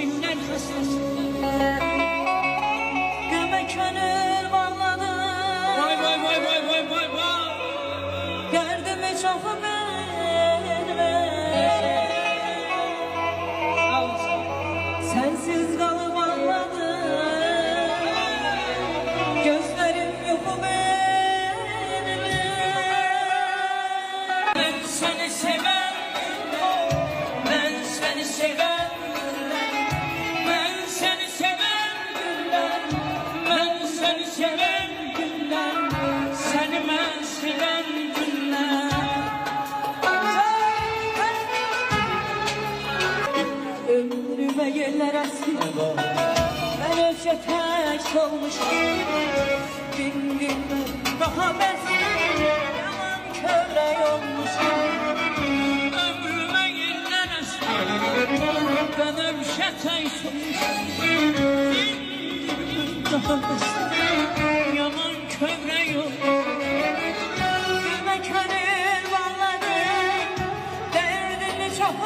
binler hastası. Göme könül bağladı. Vay vay vay vay vay vay vay. Derdimi çok verme. Sensiz kalıp ağladım. Gözlerim yok benim. Ben seni seven, ben seni seven, ben seni seven günler, ben seni seven günler, seni ben seven günler. Ömrüme yeller aslında. Ben ölçe tek olmuşum. Gün gün daha ben yalan köre olmuşum. Ömrüme yıllar aşkı, ben ölşetey solmuşum. Daha ben Yaman köre yok. Gülme könül bağladı. Derdimi çok